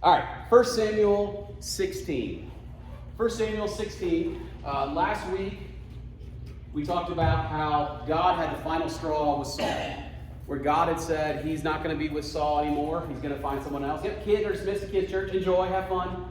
All right, 1 Samuel 16. 1 Samuel 16. Last week, we talked about how God had the final straw with Saul, where God had said he's not going to be with Saul anymore. He's going to find someone else. Yep, kids are dismissed to kids' church. Enjoy, have fun.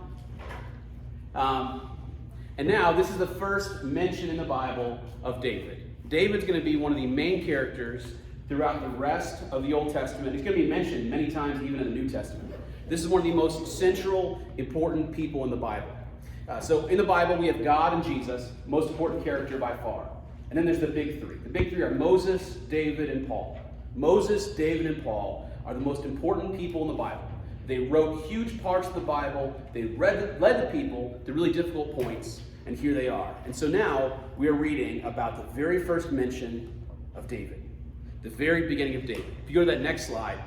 And now, this is the first mention in the Bible of David. David's going to be one of the main characters throughout the rest of the Old Testament. He's going to be mentioned many times even in the New Testament. This is one of the most central, important people in the Bible. So in the Bible, we have God and Jesus, most important character by far. And then there's the big three. The big three are Moses, David, and Paul. Moses, David, and Paul are the most important people in the Bible. They wrote huge parts of the Bible. They led the people to really difficult points. And here they are. And so now we are reading about the very first mention of David. The very beginning of David. If you go to that next slide,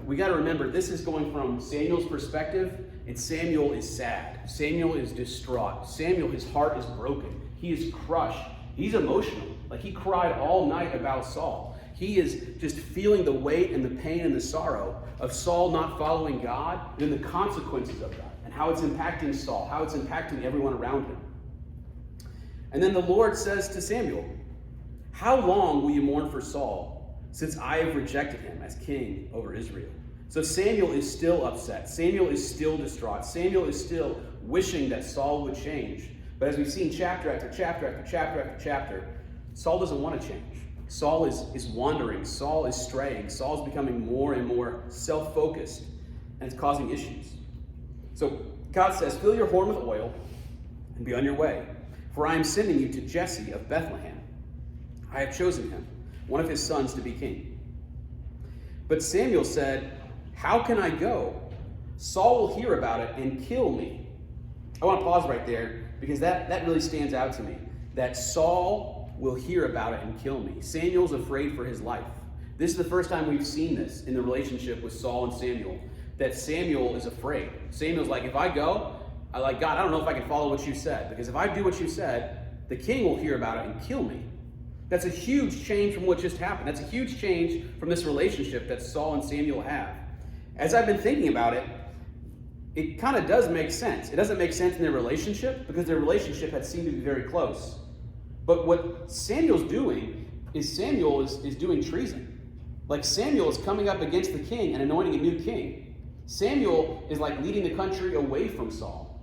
we got to remember this is going from Samuel's perspective, and Samuel is sad. Samuel is distraught. Samuel, his heart is broken. He is crushed. He's emotional. Like he cried all night about Saul. He is just feeling the weight and the pain and the sorrow of Saul not following God, and then the consequences of that, and how it's impacting Saul, how it's impacting everyone around him. And then the Lord says to Samuel, "How long will you mourn for Saul, since I have rejected him as king over Israel?" So Samuel is still upset. Samuel is still distraught. Samuel is still wishing that Saul would change. But as we've seen chapter after chapter after chapter after chapter, Saul doesn't want to change. Saul is wandering. Saul is straying. Saul's becoming more and more self-focused, and it's causing issues. So God says, "Fill your horn with oil and be on your way, for I am sending you to Jesse of Bethlehem. I have chosen him, one of his sons, to be king." But Samuel said, "How can I go? Saul will hear about it and kill me." I want to pause right there because that really stands out to me. That Saul will hear about it and kill me. Samuel's afraid for his life. This is the first time we've seen this in the relationship with Saul and Samuel, that Samuel is afraid. Samuel's like, if I go, God, I don't know if I can follow what you said, because if I do what you said, the king will hear about it and kill me. That's a huge change from what just happened. That's a huge change from this relationship that Saul and Samuel have. As I've been thinking about it, it kind of does make sense. It doesn't make sense in their relationship because their relationship had seemed to be very close. But what Samuel's doing is Samuel is doing treason. Like Samuel is coming up against the king and anointing a new king. Samuel is like leading the country away from Saul.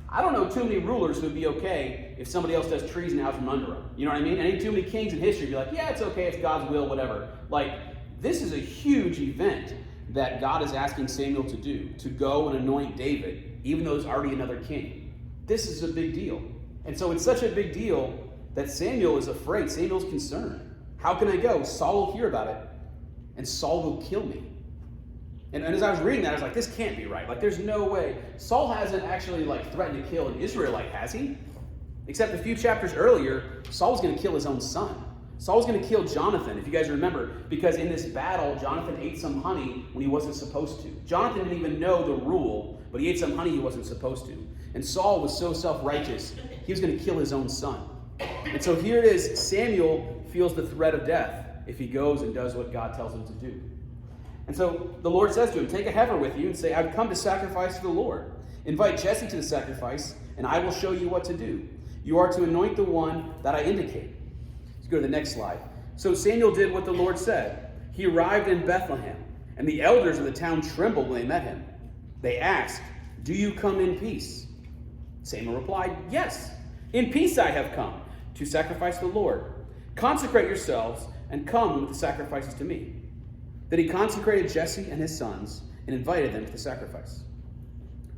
I don't know too many rulers who would be okay if somebody else does treason out from under them. You know what I mean? And too many kings in history would be like, yeah, it's okay, it's God's will, whatever. Like, this is a huge event that God is asking Samuel to do, to go and anoint David, even though there's already another king. This is a big deal. And so it's such a big deal that Samuel is afraid. Samuel's concerned. How can I go? Saul will hear about it, and Saul will kill me. And as I was reading that, I was like, this can't be right. Like, there's no way. Saul hasn't actually, threatened to kill an Israelite, has he? Except a few chapters earlier, Saul was going to kill his own son. Saul was going to kill Jonathan, if you guys remember, because in this battle, Jonathan ate some honey when he wasn't supposed to. Jonathan didn't even know the rule, but he ate some honey he wasn't supposed to. And Saul was so self-righteous, he was going to kill his own son. And so here it is, Samuel feels the threat of death if he goes and does what God tells him to do. And so the Lord says to him, "Take a heifer with you and say, I've come to sacrifice to the Lord. Invite Jesse to the sacrifice, and I will show you what to do. You are to anoint the one that I indicate." Let's go to the next slide. So Samuel did what the Lord said. He arrived in Bethlehem, and the elders of the town trembled when they met him. They asked, "Do you come in peace?" Samuel replied, "Yes, in peace I have come to sacrifice the Lord. Consecrate yourselves and come with the sacrifices to me." Then he consecrated Jesse and his sons and invited them to the sacrifice.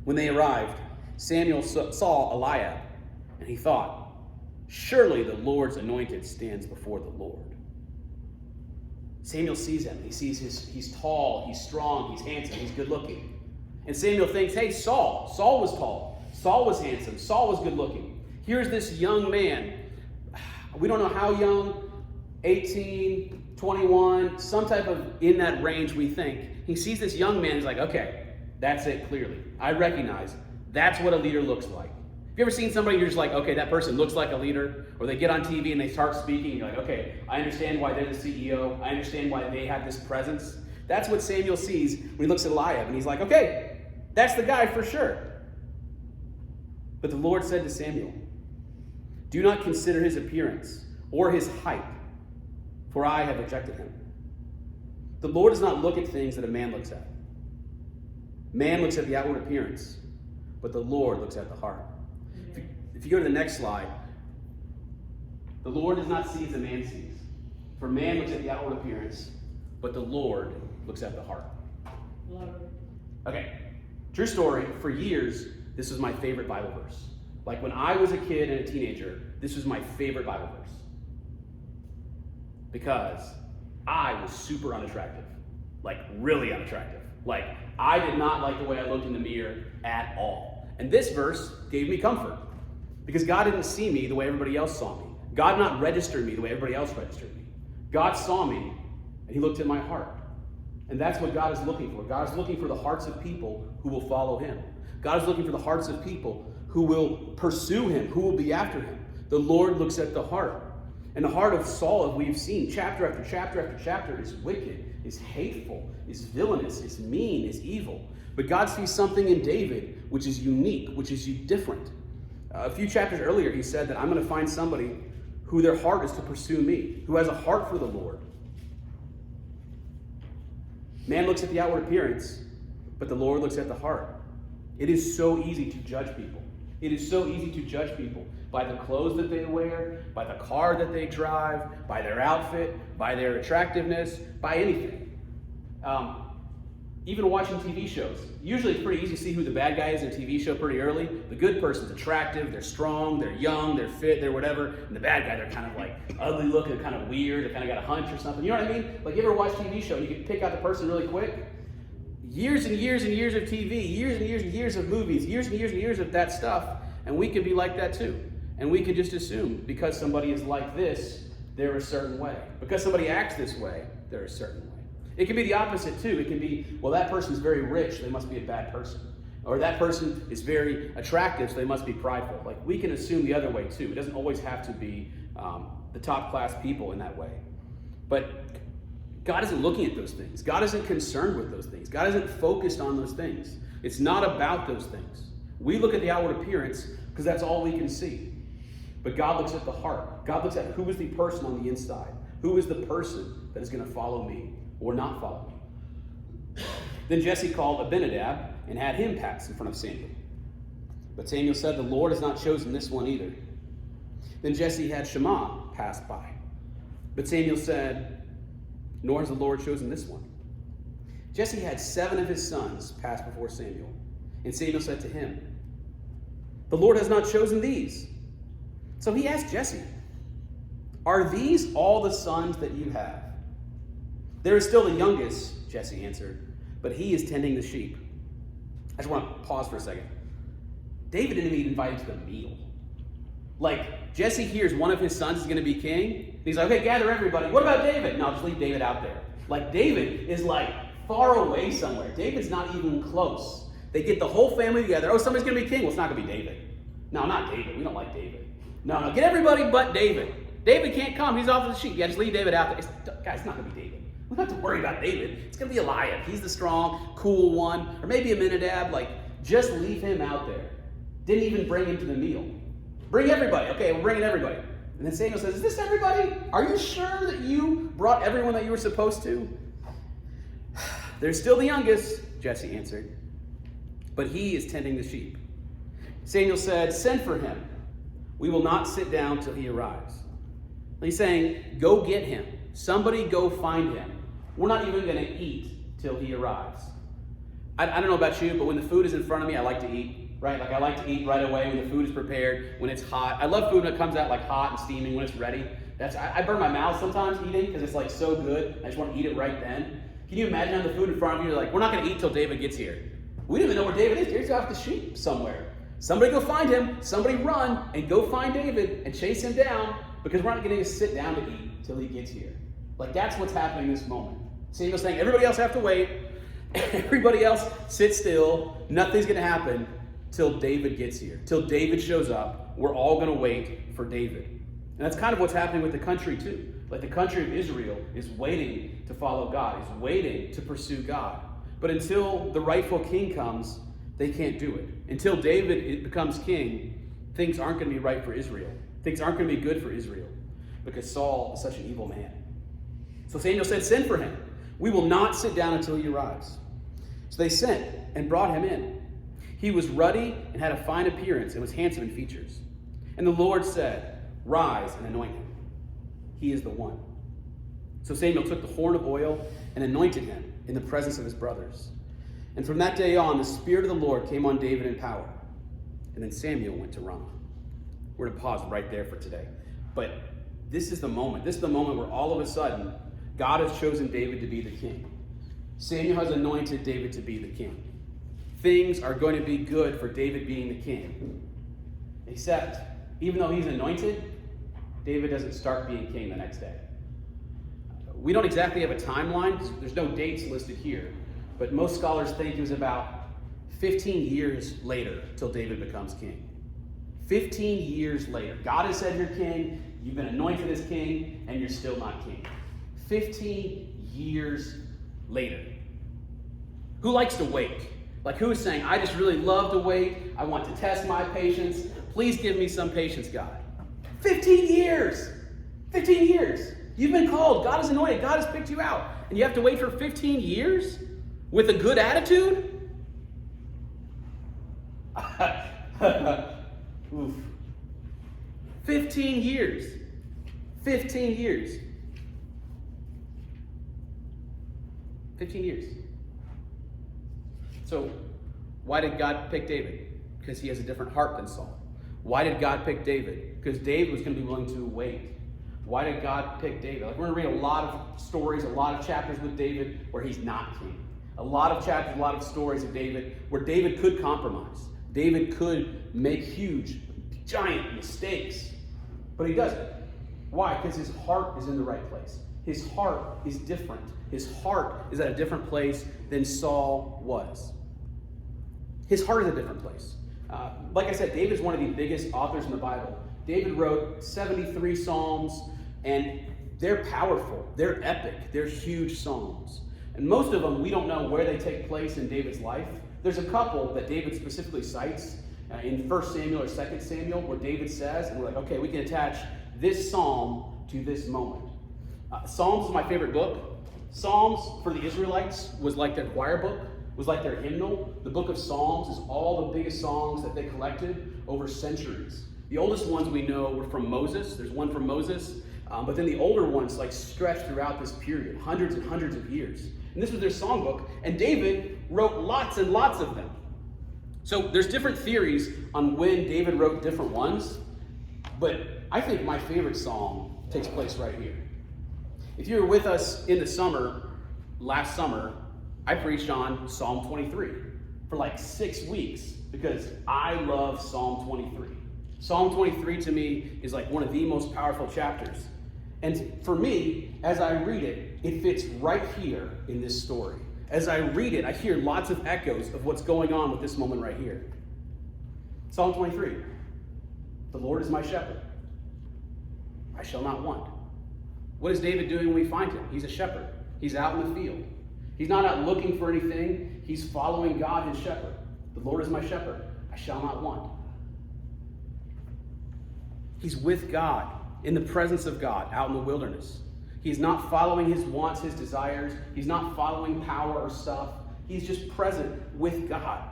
When they arrived, Samuel saw Eliab, and he thought, "Surely the Lord's anointed stands before the Lord." Samuel sees him. He sees he's tall, he's strong, he's handsome, he's good looking. And Samuel thinks, hey, Saul was tall, Saul was handsome, Saul was good looking. Here's this young man. We don't know how young, 18, 21, some type of in that range we think. He sees this young man, he's like, okay, that's it clearly. I recognize that's what a leader looks like. Have you ever seen somebody you're just like, okay, that person looks like a leader? Or they get on TV and they start speaking and you're like, okay, I understand why they're the CEO. I understand why they have this presence. That's what Samuel sees when he looks at Eliab and he's like, okay, That's the guy for sure. But the Lord said to Samuel, do not consider his appearance or his height, for I have rejected him. The Lord does not look at things that a man looks at. Man looks at the outward appearance, but the Lord looks at the heart. If you go to the next slide, the Lord does not see as a man sees. For man looks at the outward appearance, but the Lord looks at the heart. Okay, true story. For years, this was my favorite Bible verse. Like when I was a kid and a teenager, this was my favorite Bible verse. Because I was super unattractive. Like really unattractive. Like I did not like the way I looked in the mirror at all. And this verse gave me comfort. Because God didn't see me the way everybody else saw me. God did not register me the way everybody else registered me. God saw me and he looked at my heart. And that's what God is looking for. God is looking for the hearts of people who will follow him. God is looking for the hearts of people who will pursue him, who will be after him. The Lord looks at the heart. And the heart of Saul, as we've seen, chapter after chapter after chapter, is wicked, is hateful, is villainous, is mean, is evil. But God sees something in David which is unique, which is different. A few chapters earlier, he said that I'm going to find somebody who their heart is to pursue me, who has a heart for the Lord. Man looks at the outward appearance, but the Lord looks at the heart. It is so easy to judge people. It is so easy to judge people by the clothes that they wear, by the car that they drive, by their outfit, by their attractiveness, by anything. Even watching TV shows. Usually it's pretty easy to see who the bad guy is in a TV show pretty early. The good person's attractive, they're strong, they're young, they're fit, they're whatever. And the bad guy, they're kind of like ugly looking, kind of weird, they kind of got a hunch or something. You know what I mean? Like you ever watch TV show and you can pick out the person really quick? Years and years and years of TV, years and years and years of movies, years and years and years of that stuff. And we can be like that too. And we can just assume because somebody is like this, they're a certain way. Because somebody acts this way, they're a certain way. It can be the opposite too. It can be, well, that person's very rich, they must be a bad person. Or that person is very attractive, so they must be prideful. Like we can assume the other way too. It doesn't always have to be the top class people in that way. But God isn't looking at those things. God isn't concerned with those things. God isn't focused on those things. It's not about those things. We look at the outward appearance because that's all we can see. But God looks at the heart. God looks at who is the person on the inside. Who is the person that is going to follow me or not follow me? Then Jesse called Abinadab and had him pass in front of Samuel. But Samuel said, the Lord has not chosen this one either. Then Jesse had Shammah pass by. But Samuel said, nor has the Lord chosen this one. Jesse had 7 of his sons pass before Samuel. And Samuel said to him, the Lord has not chosen these. So he asked Jesse, are these all the sons that you have? There is still the youngest, Jesse answered, but he is tending the sheep. I just want to pause for a second. David didn't even invite him to the meal. Like, Jesse hears one of his sons is going to be king. He's like, okay, gather everybody. What about David? No, just leave David out there. Like, David is like far away somewhere. David's not even close. They get the whole family together. Oh, somebody's going to be king. Well, it's not going to be David. No, not David. We don't like David. No, get everybody but David. David can't come. He's off with the sheep. Yeah, just leave David out there. Guys, it's not going to be David. We don't have to worry about David. It's going to be Eliab. He's the strong, cool one. Or maybe Abinadab. Like, just leave him out there. Didn't even bring him to the meal. Bring everybody. Okay, we're bringing everybody. And then Samuel says, is this everybody? Are you sure that you brought everyone that you were supposed to? There's still the youngest, Jesse answered. But he is tending the sheep. Samuel said, send for him. We will not sit down till he arrives. He's saying, go get him. Somebody go find him. We're not even going to eat till he arrives. I don't know about you, but when the food is in front of me, I like to eat, right? Like I like to eat right away when the food is prepared, when it's hot. I love food when it comes out like hot and steaming when it's ready. I burn my mouth sometimes eating because it's like so good. I just want to eat it right then. Can you imagine having the food in front of you? You're like, we're not going to eat till David gets here. We don't even know where David is. David's off the sheep somewhere. Somebody go find him. Somebody run and go find David and chase him down because we're not going to sit down to eat till he gets here. Like that's what's happening in this moment. Samuel's saying everybody else have to wait. Everybody else sit still. Nothing's going to happen till David gets here. Till David shows up. We're all going to wait for David. And that's kind of what's happening with the country too. Like the country of Israel is waiting to follow God. Is waiting to pursue God. But until the rightful king comes, They can't do it. Until David becomes king, things aren't going to be right for Israel. Things aren't going to be good for Israel because Saul is such an evil man. So Samuel said, send for him. We will not sit down until he arrives. So they sent and brought him in. He was ruddy and had a fine appearance and was handsome in features. And the Lord said, rise and anoint him. He is the one. So Samuel took the horn of oil and anointed him in the presence of his brothers. And from that day on, the Spirit of the Lord came on David in power. And then Samuel went to Ramah. We're going to pause right there for today. But this is the moment. This is the moment where all of a sudden, God has chosen David to be the king. Samuel has anointed David to be the king. Things are going to be good for David being the king. Except, even though he's anointed, David doesn't start being king the next day. We don't exactly have a timeline. There's no dates listed here. But most scholars think it was about 15 years later till David becomes king. 15 years later. God has said you're king, you've been anointed as king, and you're still not king. 15 years later. Who likes to wait? Like, who is saying, I just really love to wait. I want to test my patience. Please give me some patience, God. 15 years. 15 years. You've been called. God has anointed. God has picked you out. And you have to wait for 15 years with a good attitude? Oof. 15 years. 15 years. 15 years. So, why did God pick David? Because he has a different heart than Saul. Why did God pick David? Because David was going to be willing to wait. Why did God pick David? Like, we're going to read a lot of stories, a lot of chapters with David where he's not king. A lot of chapters, a lot of stories of David where David could compromise. David could make huge, giant mistakes. But he doesn't. Why? Because his heart is in the right place. His heart is different. His heart is at a different place than Saul was. His heart is a different place. Like I said, David is one of the biggest authors in the Bible. David wrote 73 Psalms, and they're powerful, they're epic, they're huge Psalms. And most of them, we don't know where they take place in David's life. There's a couple that David specifically cites in 1 Samuel or 2 Samuel where David says, and we're like, okay, we can attach this Psalm to this moment. Psalms is my favorite book. Psalms for the Israelites was like their choir book, was like their hymnal. The book of Psalms is all the biggest songs that they collected over centuries. The oldest ones we know were from Moses. There's one from Moses. But then the older ones like stretched throughout this period, hundreds and hundreds of years. And this was their songbook. And David wrote lots and lots of them. So there's different theories on when David wrote different ones. But I think my favorite psalm takes place right here. If you were with us in the summer, last summer, I preached on Psalm 23 for like 6 weeks because I love Psalm 23. Psalm 23 to me is like one of the most powerful chapters. And for me, as I read it, it fits right here in this story. As I read it, I hear lots of echoes of what's going on with this moment right here. Psalm 23. The Lord is my shepherd. I shall not want. What is David doing when we find him? He's a shepherd. He's out in the field. He's not out looking for anything. He's following God, his shepherd. The Lord is my shepherd. I shall not want. He's with God, in the presence of God, out in the wilderness. He's not following his wants, his desires. He's not following power or stuff. He's just present with God.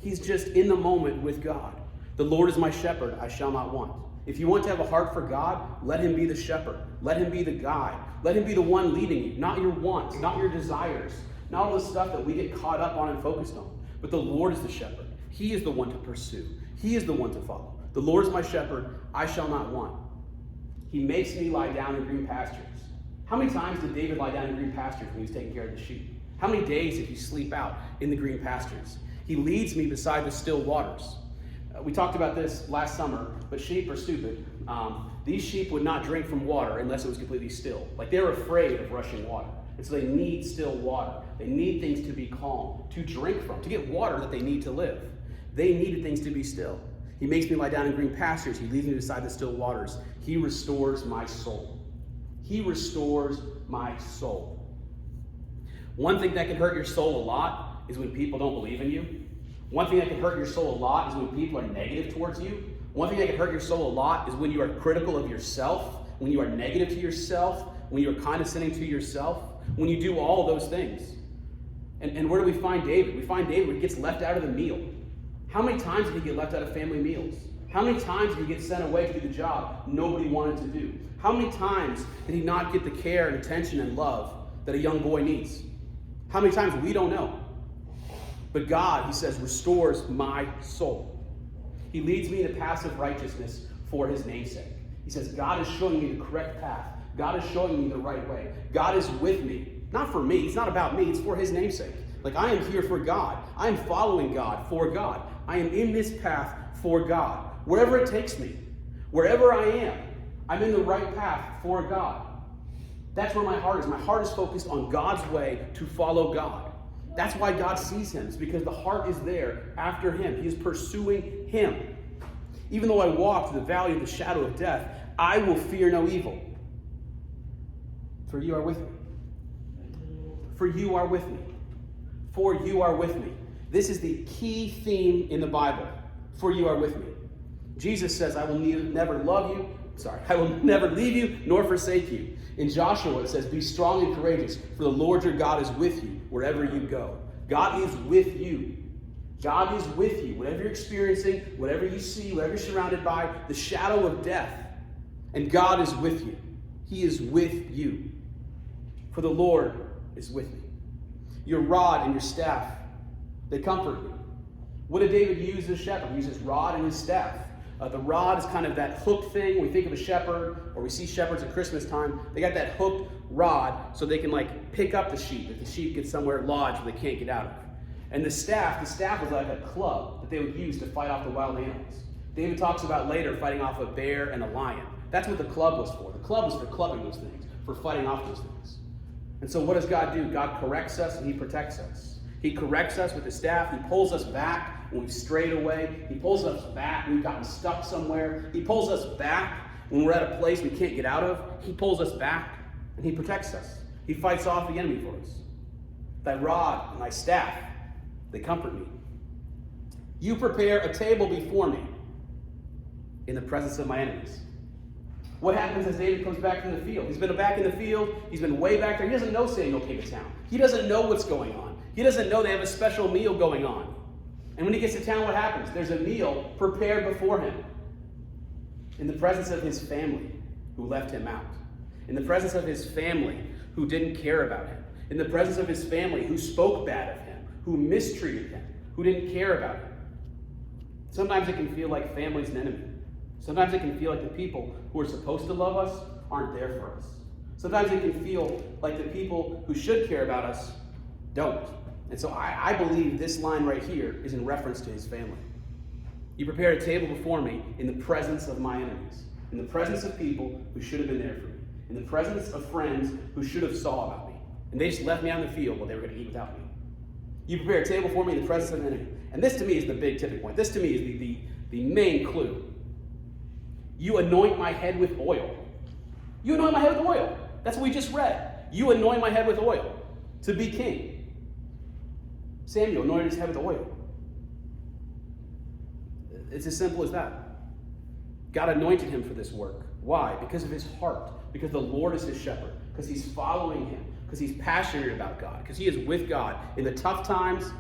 He's just in the moment with God. The Lord is my shepherd. I shall not want. If you want to have a heart for God, let him be the shepherd. Let him be the guide. Let him be the one leading you, not your wants, not your desires, not all the stuff that we get caught up on and focused on. But the Lord is the shepherd. He is the one to pursue. He is the one to follow. The Lord is my shepherd. I shall not want. He makes me lie down in green pastures. How many times did David lie down in green pastures when he was taking care of the sheep? How many days did he sleep out in the green pastures? He leads me beside the still waters. We talked about this last summer, but sheep are stupid. These sheep would not drink from water unless it was completely still. Like, they're afraid of rushing water. And so they need still water. They need things to be calm, to drink from, to get water that they need to live. They needed things to be still. He makes me lie down in green pastures. He leads me beside the still waters. He restores my soul. He restores my soul. One thing that can hurt your soul a lot is when people don't believe in you. One thing that can hurt your soul a lot is when people are negative towards you. One thing that can hurt your soul a lot is when you are critical of yourself, when you are negative to yourself, when you are condescending to yourself, when you do all of those things. And where do we find David? We find David when he gets left out of the meal. How many times did he get left out of family meals? How many times did he get sent away to do the job nobody wanted to do? How many times did he not get the care and attention and love that a young boy needs? How many times? We don't know. But God, he says, restores my soul. He leads me in the paths of righteousness for his namesake. He says, God is showing me the correct path. God is showing me the right way. God is with me. Not for me. It's not about me. It's for his namesake. Like, I am here for God. I am following God for God. I am in this path for God. Wherever it takes me, wherever I am, I'm in the right path for God. That's where my heart is. My heart is focused on God's way to follow God. That's why God sees him. It's because the heart is there after him. He is pursuing him. Even though I walk through the valley of the shadow of death, I will fear no evil. For you are with me. For you are with me. For you are with me. This is the key theme in the Bible. For you are with me. Jesus says, I will never leave you nor forsake you. In Joshua, it says, be strong and courageous, for the Lord your God is with you wherever you go. God is with you. God is with you. Whatever you're experiencing, whatever you see, whatever you're surrounded by, the shadow of death. And God is with you. He is with you. For the Lord is with me. Your rod and your staff, they comfort me. What did David use as shepherd? He used his rod and his staff. The rod is kind of that hook thing. When we think of a shepherd, or we see shepherds at Christmas time, they got that hooked rod so they can pick up the sheep if the sheep get somewhere lodged where they can't get out of. And the staff was like a club that they would use to fight off the wild animals. David talks about later fighting off a bear and a lion. That's what the club was for. The club was for clubbing those things, for fighting off those things. And so what does God do? God corrects us and he protects us. He corrects us with his staff. He pulls us back when we've strayed away. He pulls us back when we've gotten stuck somewhere. He pulls us back when we're at a place we can't get out of. He pulls us back and he protects us. He fights off the enemy for us. Thy rod and thy staff, they comfort me. You prepare a table before me in the presence of my enemies. What happens as David comes back from the field? He's been back in the field. He's been way back there. He doesn't know Samuel came to town. He doesn't know what's going on. He doesn't know they have a special meal going on. And when he gets to town, what happens? There's a meal prepared before him in the presence of his family who left him out, in the presence of his family who didn't care about him, in the presence of his family who spoke bad of him, who mistreated him, who didn't care about him. Sometimes it can feel like family's an enemy. Sometimes it can feel like the people who are supposed to love us aren't there for us. Sometimes it can feel like the people who should care about us don't. And so I believe this line right here is in reference to his family. You prepared a table before me in the presence of my enemies, in the presence of people who should have been there for me, in the presence of friends who should have saw about me. And they just left me out in the field while they were going to eat without me. You prepared a table for me in the presence of an enemy. And this to me is the big tipping point. This to me is the main clue. You anoint my head with oil. You anoint my head with oil. That's what we just read. You anoint my head with oil to be king. Samuel anointed his head with oil. It's as simple as that. God anointed him for this work. Why? Because of his heart. Because the Lord is his shepherd. Because he's following him. Because he's passionate about God. Because he is with God in the tough times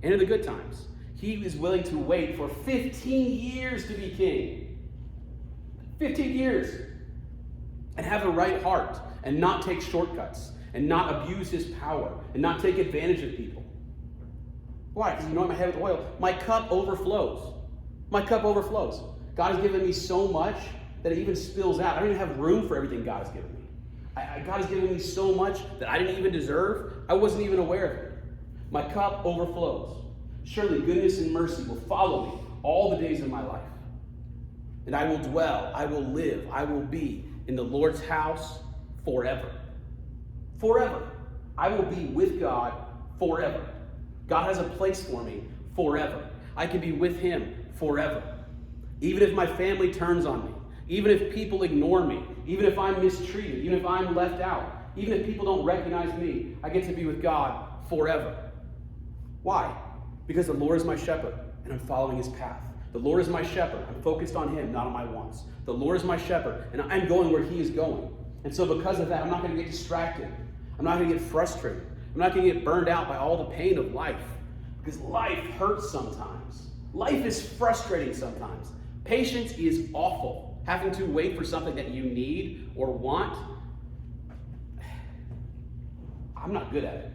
and in the good times. He is willing to wait for 15 years to be king. 15 years. And have the right heart. And not take shortcuts. And not abuse his power. And not take advantage of people. Why? Because you anoint my head with oil. My cup overflows. My cup overflows. God has given me so much that it even spills out. I don't even have room for everything God has given me. God has given me so much that I didn't even deserve. I wasn't even aware of it. My cup overflows. Surely goodness and mercy will follow me all the days of my life. And I will dwell, I will live, I will be in the Lord's house forever. Forever. I will be with God forever. God has a place for me forever. I can be with him forever. Even if my family turns on me, even if people ignore me, even if I'm mistreated, even if I'm left out, even if people don't recognize me, I get to be with God forever. Why? Because the Lord is my shepherd, and I'm following his path. The Lord is my shepherd. I'm focused on him, not on my wants. The Lord is my shepherd, and I'm going where he is going. And so because of that, I'm not going to get distracted. I'm not going to get frustrated. I'm not going to get burned out by all the pain of life. Because life hurts sometimes. Life is frustrating sometimes. Patience is awful. Having to wait for something that you need or want, I'm not good at it.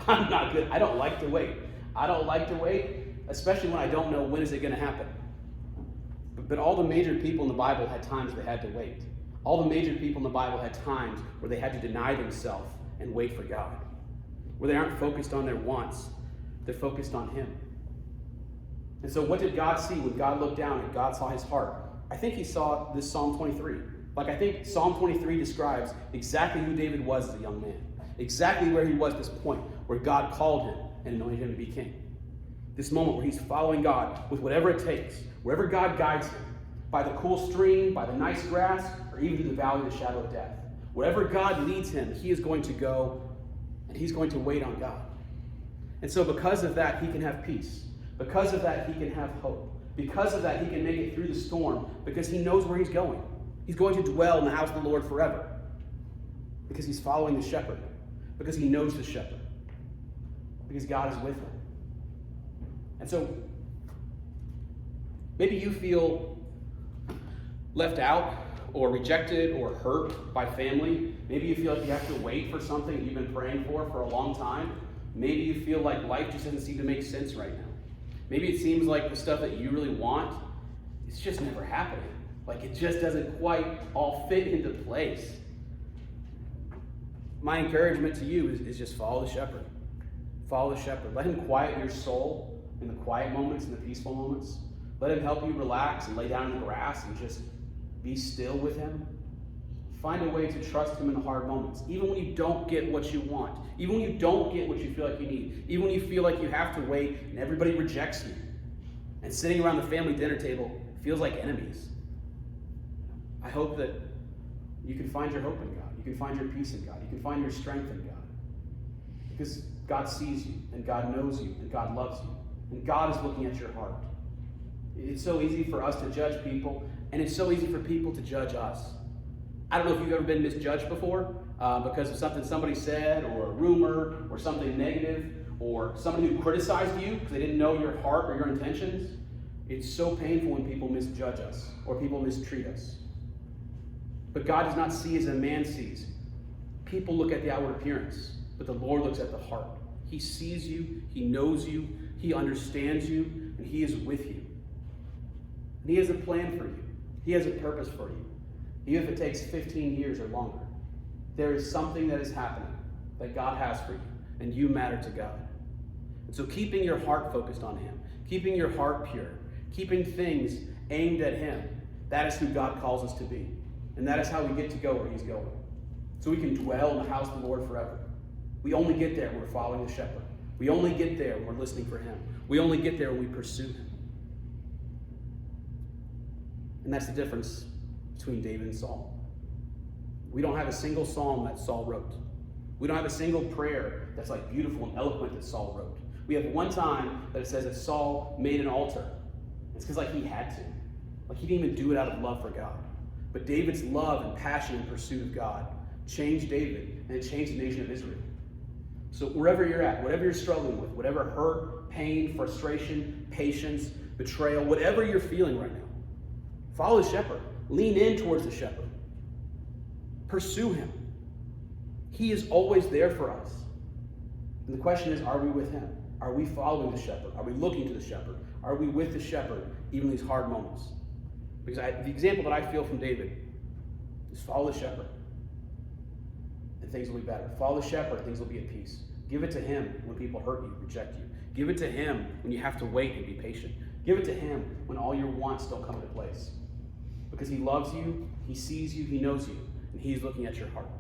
I'm not good. I don't like to wait. I don't like to wait, especially when I don't know when is it going to happen. But all the major people in the Bible had times they had to wait. All the major people in the Bible had times where they had to deny themselves and wait for God. Where they aren't focused on their wants, they're focused on him. And so what did God see when God looked down and God saw his heart? I think he saw this Psalm 23. I think Psalm 23 describes exactly who David was as a young man. Exactly where he was at this point, where God called him and anointed him to be king. This moment where he's following God with whatever it takes, wherever God guides him, by the cool stream, by the nice grass, or even through the valley of the shadow of death. Wherever God leads him, he is going to go, and he's going to wait on God. And so because of that, he can have peace. Because of that, he can have hope. Because of that, he can make it through the storm, because he knows where he's going. He's going to dwell in the house of the Lord forever. Because he's following the shepherd. Because he knows the shepherd. Because God is with him. And so, maybe you feel left out or rejected or hurt by family. Maybe you feel like you have to wait for something you've been praying for a long time. Maybe you feel like life just doesn't seem to make sense right now. Maybe it seems like the stuff that you really want, it's just never happening. Like it just doesn't quite all fit into place. My encouragement to you is just follow the shepherd. Follow the shepherd. Let him quiet your soul in the quiet moments and the peaceful moments. Let him help you relax and lay down in the grass and just be still with him. Find a way to trust him in the hard moments. Even when you don't get what you want. Even when you don't get what you feel like you need. Even when you feel like you have to wait and everybody rejects you. And sitting around the family dinner table feels like enemies. I hope that you can find your hope in God. You can find your peace in God. You can find your strength in God. Because God sees you, and God knows you, and God loves you. And God is looking at your heart. It's so easy for us to judge people, and it's so easy for people to judge us. I don't know if you've ever been misjudged before because of something somebody said, or a rumor, or something negative, or somebody who criticized you because they didn't know your heart or your intentions. It's so painful when people misjudge us, or people mistreat us. But God does not see as a man sees. People look at the outward appearance, but the Lord looks at the heart. He sees you, he knows you, he understands you, and he is with you. And he has a plan for you. He has a purpose for you. Even if it takes 15 years or longer, there is something that is happening that God has for you, and you matter to God. And so keeping your heart focused on him, keeping your heart pure, keeping things aimed at him, that is who God calls us to be. And that is how we get to go where he's going. So we can dwell in the house of the Lord forever. We only get there when we're following the shepherd. We only get there when we're listening for him. We only get there when we pursue him. And that's the difference between David and Saul. We don't have a single psalm that Saul wrote. We don't have a single prayer that's like beautiful and eloquent that Saul wrote. We have one time that it says that Saul made an altar. It's because he had to. He didn't even do it out of love for God. But David's love and passion and pursuit of God changed David, and it changed the nation of Israel. So wherever you're at, whatever you're struggling with, whatever hurt, pain, frustration, patience, betrayal, whatever you're feeling right now, follow the shepherd. Lean in towards the shepherd. Pursue him. He is always there for us. And the question is, are we with him? Are we following the shepherd? Are we looking to the shepherd? Are we with the shepherd even in these hard moments? Because the example that I feel from David is follow the shepherd, and things will be better. Follow the shepherd, and things will be at peace. Give it to him when people hurt you, reject you. Give it to him when you have to wait and be patient. Give it to him when all your wants don't come into place. Because he loves you, he sees you, he knows you, and he's looking at your heart.